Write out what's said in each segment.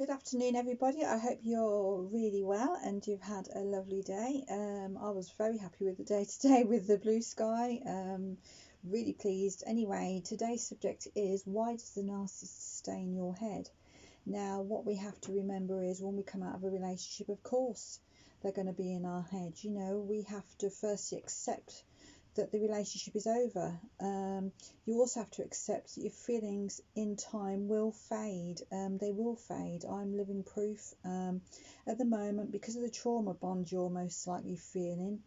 Good afternoon, everybody. I hope you're really well and you've had a lovely day. I was very happy with the day today with the blue sky. Really pleased. Anyway, today's subject is, why does the narcissist stay in your head? Now, what we have to remember is when we come out of a relationship, of course, they're going to be in our head. We have to firstly accept that the relationship is over. You also have to accept that your feelings in time will fade. They will fade. I'm living proof at the moment, because of the trauma bond you're most likely feeling.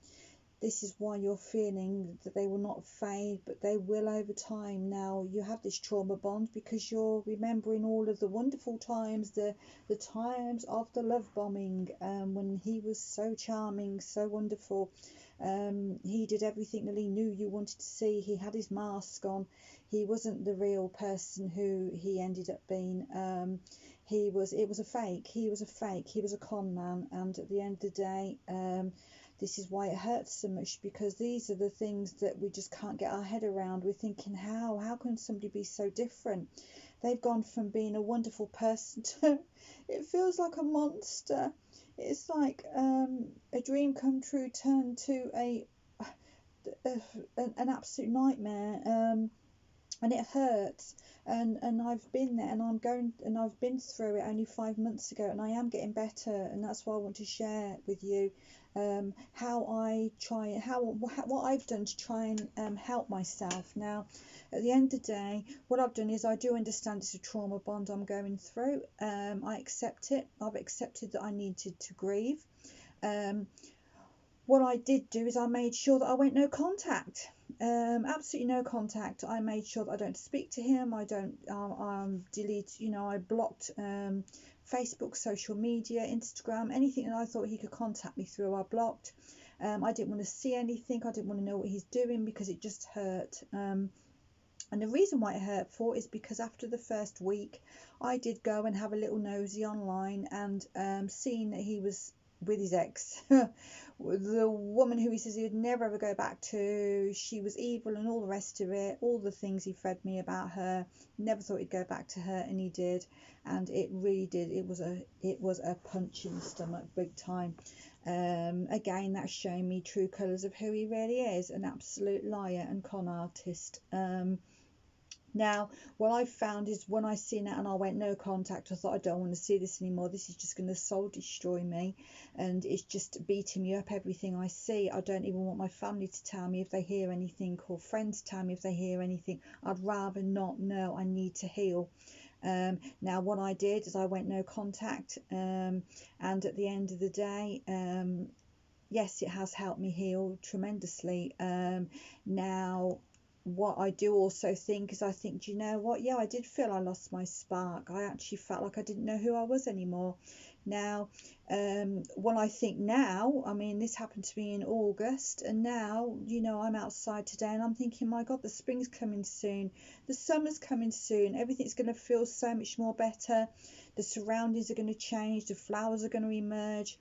This is why you're feeling that they will not fade, but they will over time. Now, you have this trauma bond because you're remembering all of the wonderful times, the times of the love bombing, when he was so charming, so wonderful. He did everything that he knew you wanted to see. He had his mask on. He wasn't the real person who he ended up being. It was a fake. He was a fake. He was a con man. And at the end of the day, this is why it hurts so much, because these are the things that we just can't get our head around. We're thinking, how can somebody be so different? They've gone from being a wonderful person to, it feels like a monster. It's like a dream come true turned to an absolute nightmare. And it hurts, and I've been there, and I've been through it only 5 months ago, and I am getting better, and that's why I want to share with you what I've done to try and help myself. Now, at the end of the day, what I've done is, I do understand it's a trauma bond I'm going through. I accept it. I've accepted that I needed to grieve. What I did do is I made sure that I went no contact. Absolutely no contact. I made sure that I don't speak to him. I don't delete. I blocked Facebook, social media, Instagram, anything that I thought he could contact me through, I blocked. I didn't want to see anything. I didn't want to know what he's doing, because it just hurt. And the reason why it hurt is because after the first week, I did go and have a little nosy online, and seeing that he was with his ex, the woman who he says he would never ever go back to. She was evil and all the rest of it. All the things he fed me about her, never thought he'd go back to her, and he did. And it really did. It was a punch in the stomach, big time. Again, that's showing me true colours of who he really is, an absolute liar and con artist. Now, what I found is, when I seen it and I went no contact, I thought, I don't want to see this anymore. This is just going to soul destroy me, and it's just beating me up, everything I see. I don't even want my family to tell me if they hear anything, or friends tell me if they hear anything. I'd rather not know. I need to heal. Now, what I did is I went no contact, and at the end of the day, yes, it has helped me heal tremendously. Now, what I do also think is, I think, do you know what? Yeah, I did feel I lost my spark. I actually felt like I didn't know who I was anymore. Now, what I think now, I mean, this happened to me in August, and now, I'm outside today and I'm thinking, my God, the spring's coming soon. The summer's coming soon. Everything's going to feel so much more better. The surroundings are going to change. The flowers are going to emerge.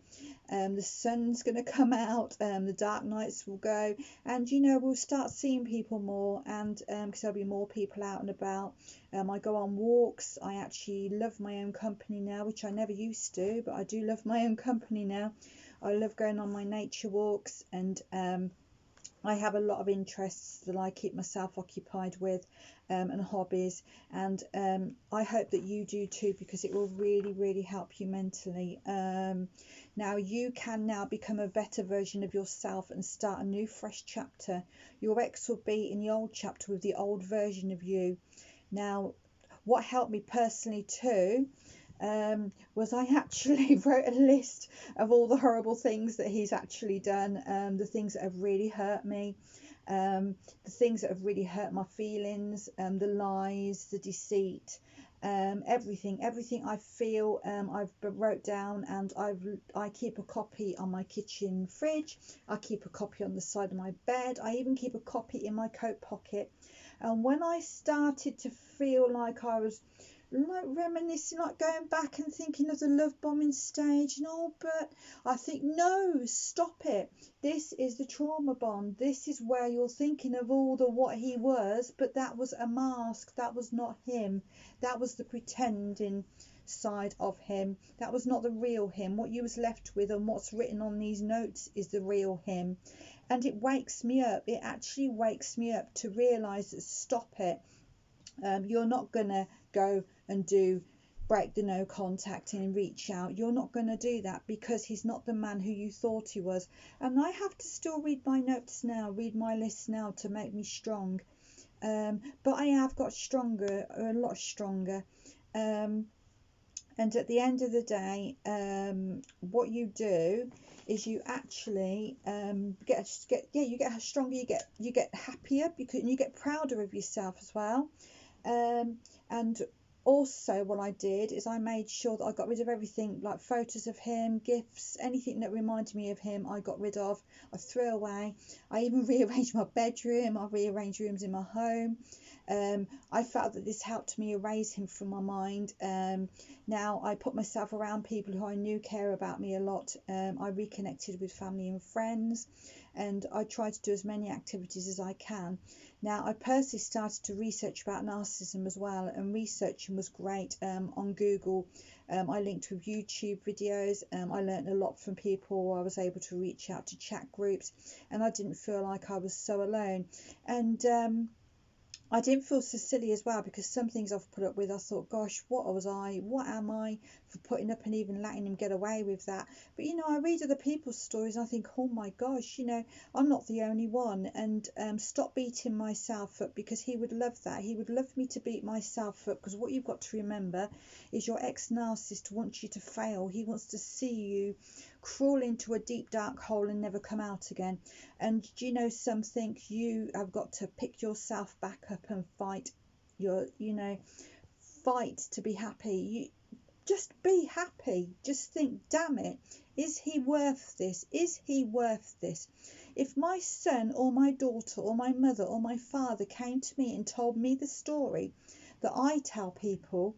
The sun's going to come out. The dark nights will go. And, we'll start seeing people more. And because there'll be more people out and about. I go on walks. I actually love my own company now, which I never used to. But I do love my own company now. I love going on my nature walks. And I have a lot of interests that I keep myself occupied with, and hobbies, and I hope that you do too, because it will really, really help you mentally. Now, you can now become a better version of yourself and start a new, fresh chapter. Your ex will be in the old chapter with the old version of you. Now, what helped me personally too was I actually wrote a list of all the horrible things that he's actually done, the things that have really hurt me, the things that have really hurt my feelings, the lies, the deceit, everything I feel, I've wrote down, and I keep a copy on my kitchen fridge. I keep a copy on the side of my bed. I even keep a copy in my coat pocket. And when I started to feel like I was like reminiscing, like going back and thinking of the love bombing stage and all, but I think no, stop it. This is the trauma bond. This is where you're thinking of all the what he was, but that was a mask. That was not him. That was the pretending side of him. That was not the real him. What you was left with and what's written on these notes is the real him. And it wakes me up. It actually wakes me up to realise that stop it. You're not gonna go and break the no contact and reach out. You're not going to do that because he's not the man who you thought he was. And I have to still read my notes now, read my list now to make me strong. But I have got stronger, a lot stronger. And at the end of the day, what you do is you actually you get stronger, you get happier, because you get prouder of yourself as well. And also what I did is I made sure that I got rid of everything, like photos of him, gifts, anything that reminded me of him I got rid of, I threw away. I even rearranged my bedroom, I rearranged rooms in my home. I felt that this helped me erase him from my mind. Now I put myself around people who I knew care about me a lot. I reconnected with family and friends, and I try to do as many activities as I can. Now, I personally started to research about narcissism as well, and researching was great on Google. I linked with YouTube videos. I learned a lot from people. I was able to reach out to chat groups, and I didn't feel like I was so alone. And I didn't feel so silly as well, because some things I've put up with, I thought, gosh, what am I for putting up and even letting him get away with that? But I read other people's stories and I think, oh my gosh, I'm not the only one. And stop beating myself up, because he would love that. He would love me to beat myself up, because what you've got to remember is your ex-narcissist wants you to fail. He wants to see you crawl into a deep dark hole and never come out again. And do you know something? You have got to pick yourself back up and fight fight to be happy. You just be happy. Just think, damn it, is he worth this? Is he worth this? If my son or my daughter or my mother or my father came to me and told me the story that I tell people,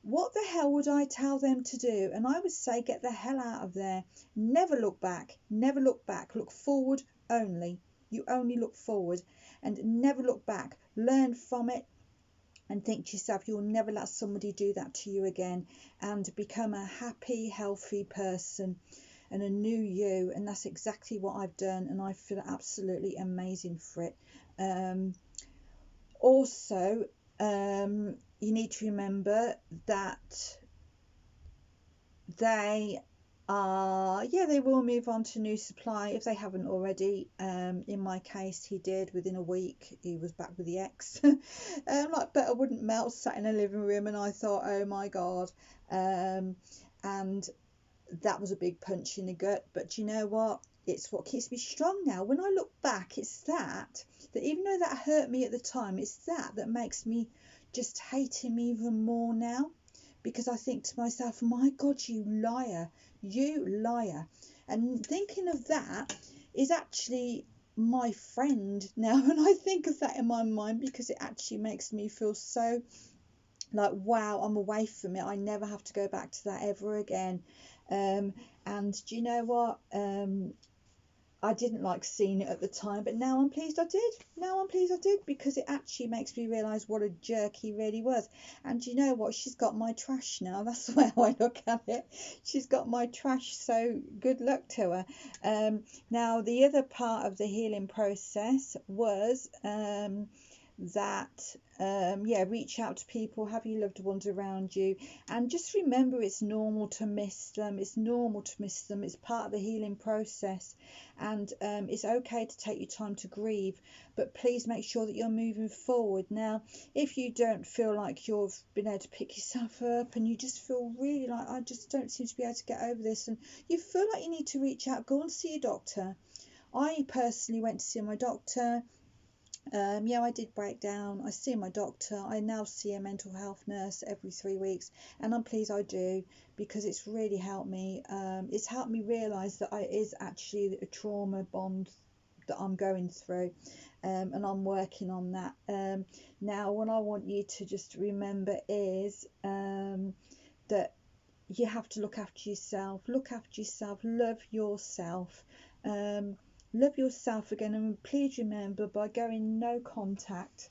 what the hell would I tell them to do? And I would say, get the hell out of there. Never look back. Never look back. Look forward only. You only look forward, and never look back. Learn from it and think to yourself, you'll never let somebody do that to you again, and become a happy, healthy person and a new you. And that's exactly what I've done, and I feel absolutely amazing for it. Also, you need to remember that they will move on to new supply if they haven't already. In my case, he did. Within a week he was back with the ex. Like butter wouldn't melt, sat in a living room, and I thought, oh my god. And that was a big punch in the gut, but you know what, it's what keeps me strong now. When I look back, it's that even though that hurt me at the time, it's that makes me just hate him even more now, because I think to myself, my god, you liar. And thinking of that is actually my friend now, and I think of that in my mind because it actually makes me feel so like, wow, I'm away from it. I never have to go back to that ever again. And do you know what? I didn't like seeing it at the time, but now I'm pleased I did. Because it actually makes me realise what a jerk he really was. And you know what? She's got my trash now. That's the way I look at it. She's got my trash, so good luck to her. Now, the other part of the healing process was reach out to people, have your loved ones around you, and just remember, it's normal to miss them. It's part of the healing process, and it's okay to take your time to grieve, but please make sure that you're moving forward. Now, if you don't feel like you've been able to pick yourself up, and you just feel really like, I just don't seem to be able to get over this, and you feel like you need to reach out, go and see your doctor. I personally went to see my doctor. I did break down. I see my doctor. I now see a mental health nurse every 3 weeks, and I'm pleased I do, because it's really helped me. It's helped me realise that it is actually a trauma bond that I'm going through, and I'm working on that. Now, what I want you to just remember is that you have to look after yourself. Look after yourself. Love yourself. Love yourself again. And please remember, by going no contact,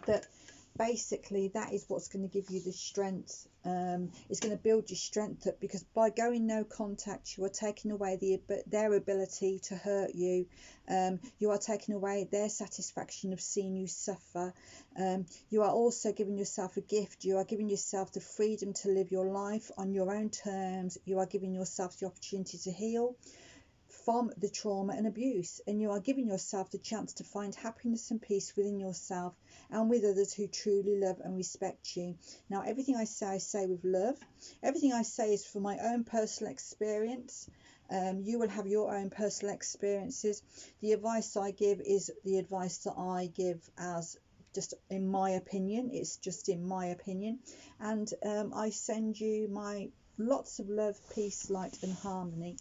that basically that is what's going to give you the strength. It's going to build your strength up, because by going no contact, you are taking away their ability to hurt you. You are taking away their satisfaction of seeing you suffer. You are also giving yourself a gift. You are giving yourself the freedom to live your life on your own terms. You are giving yourself the opportunity to heal from the trauma and abuse, and you are giving yourself the chance to find happiness and peace within yourself and with others who truly love and respect you. Now, everything I say with love. Everything I say is from my own personal experience. You will have your own personal experiences. The advice I give is the advice that I give as just in my opinion. It's just in my opinion, and I send you my lots of love, peace, light and harmony.